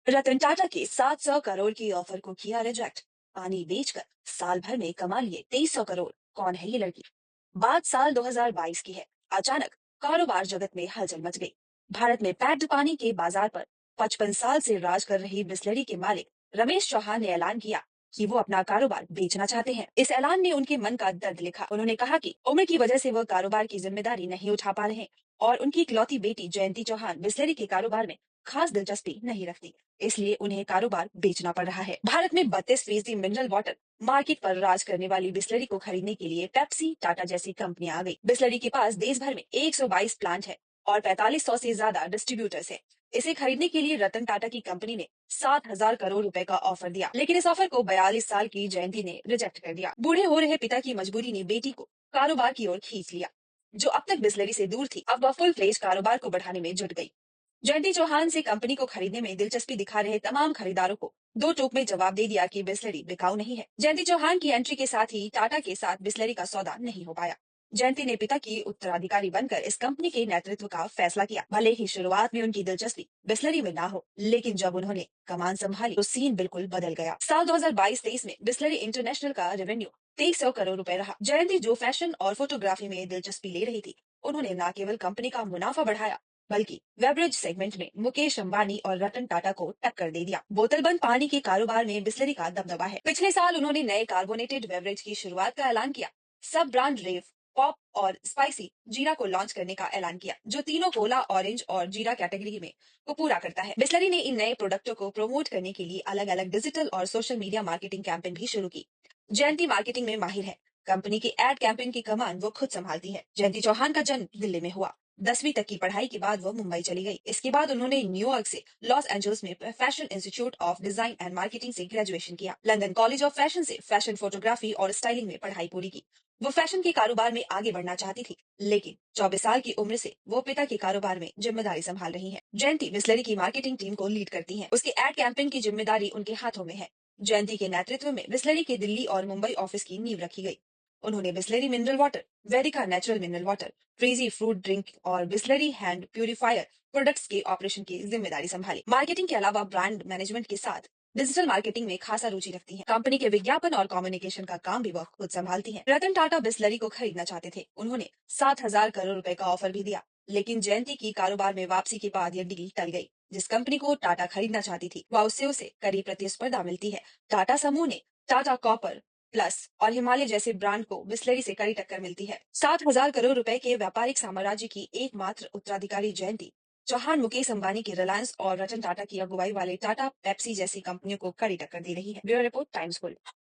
रतन टाटा के 700 करोड़ की ऑफर को किया रिजेक्ट। पानी बेचकर साल भर में कमा लिए 2300 करोड़। कौन है ये लड़की? बात साल 2022 की है। अचानक कारोबार जगत में हलचल मच गई। भारत में पैक्ड पानी के बाजार पर 55 साल से राज कर रही बिस्लरी के मालिक रमेश चौहान ने ऐलान किया कि वो अपना कारोबार बेचना चाहते हैं। इस ऐलान ने उनके मन का दर्द लिखा। उन्होंने कहा कि उम्र की वजह से वह कारोबार की जिम्मेदारी नहीं उठा पा रहे और उनकी इकलौती बेटी जयंती चौहान बिस्लरी के कारोबार में खास दिलचस्पी नहीं रखती, इसलिए उन्हें कारोबार बेचना पड़ रहा है। भारत में 32% मिनरल वाटर मार्केट पर राज करने वाली बिस्लरी को खरीदने के लिए पेप्सी, टाटा जैसी कंपनियां आ गई। बिस्लरी के पास देश भर में 122 प्लांट है और 4500 से ज्यादा डिस्ट्रीब्यूटर्स है। इसे खरीदने के लिए रतन टाटा की कंपनी ने 7,000 करोड़ रुपए का ऑफर दिया, लेकिन इस ऑफर को 42 साल की जयंती ने रिजेक्ट कर दिया। बूढ़े हो रहे पिता की मजबूरी ने बेटी को कारोबार की ओर खींच लिया। जो अब तक बिस्लरी से दूर थी, अब वह फुल फ्लेज कारोबार को बढ़ाने में जुट गई। जयंती चौहान से कंपनी को खरीदने में दिलचस्पी दिखा रहे तमाम खरीदारों को दो टूक में जवाब दे दिया कि बिस्लरी बिकाऊ नहीं है। जयंती चौहान की एंट्री के साथ ही टाटा के साथ बिस्लरी का सौदा नहीं हो पाया। जयंती ने पिता की उत्तराधिकारी बनकर इस कंपनी के नेतृत्व का फैसला किया। भले ही शुरुआत में उनकी दिलचस्पी बिस्लरी में ना हो, लेकिन जब उन्होंने कमान संभाली तो सीन बिल्कुल बदल गया। साल 2022-23 में बिस्लरी इंटरनेशनल का रेवेन्यू 2300 करोड़ रुपए रहा। जयंती जो फैशन और फोटोग्राफी में दिलचस्पी ले रही थी, उन्होंने न केवल कंपनी का मुनाफा बढ़ाया, बल्कि बेवरेज सेगमेंट में मुकेश अंबानी और रतन टाटा को टक्कर दे दिया। बोतलबंद पानी के कारोबार में बिस्लरी का दबदबा है। पिछले साल उन्होंने नए कार्बोनेटेड बेवरेज की शुरुआत का ऐलान किया। सब ब्रांड रेव, पॉप और स्पाइसी जीरा को लॉन्च करने का ऐलान किया, जो तीनों कोला, ऑरेंज और जीरा कैटेगरी में को पूरा करता है। बिस्लरी ने इन नए प्रोडक्टों को प्रमोट करने के लिए अलग अलग डिजिटल और सोशल मीडिया मार्केटिंग कैंपेन भी शुरू की। जयंती मार्केटिंग में माहिर है। कंपनी की एड कैंपेन की कमान वो खुद संभालती है। जयंती चौहान का जन्म दिल्ली में हुआ। 10वीं तक की पढ़ाई के बाद वो मुंबई चली गई। इसके बाद उन्होंने न्यूयॉर्क से लॉस एंजल्स में fashion institute of design and marketing से ग्रेजुएशन किया। लंदन कॉलेज ऑफ फैशन से फैशन फोटोग्राफी और स्टाइलिंग में पढ़ाई पूरी की। वो फैशन के कारोबार में आगे बढ़ना चाहती थी, लेकिन 24 साल की उम्र से वो पिता के कारोबार में जिम्मेदारी संभाल रही है। जयंती बिस्लरी की मार्केटिंग टीम को लीड करती है। उसके एड कैंपेन की जिम्मेदारी उनके हाथों में है। जयंती के नेतृत्व में बिस्लरी के दिल्ली और मुंबई ऑफिस की नींव रखी गई। उन्होंने Bisleri mineral water, Vedika natural mineral water, crazy fruit drink और बिस्लरी हैंड प्यूरिफायर प्रोडक्ट्स के ऑपरेशन की जिम्मेदारी संभाली। मार्केटिंग के अलावा ब्रांड मैनेजमेंट के साथ डिजिटल मार्केटिंग में खासा रुचि रखती है। कंपनी के विज्ञापन और कम्युनिकेशन का काम भी वह खुद संभालती है। रतन टाटा बिस्लरी को खरीदना चाहते थे। उन्होंने 7,000 करोड़ रुपए का ऑफर भी दिया, लेकिन जयंती की कारोबार में वापसी के बाद यह डील टल गई। जिस कंपनी को टाटा खरीदना चाहती थी, वह उससे उसे कड़ी प्रतिस्पर्धा मिलती है। टाटा समूह ने टाटा कॉपर प्लस और हिमालय जैसे ब्रांड को बिस्लरी से कड़ी टक्कर मिलती है। 7,000 करोड़ रुपए के व्यापारिक साम्राज्य की एकमात्र उत्तराधिकारी जयंती चौहान मुकेश अंबानी की रिलायंस और रतन टाटा की अगुवाई वाले टाटा पेप्सी जैसी कंपनियों को कड़ी टक्कर दे रही है। Bureau report, times full.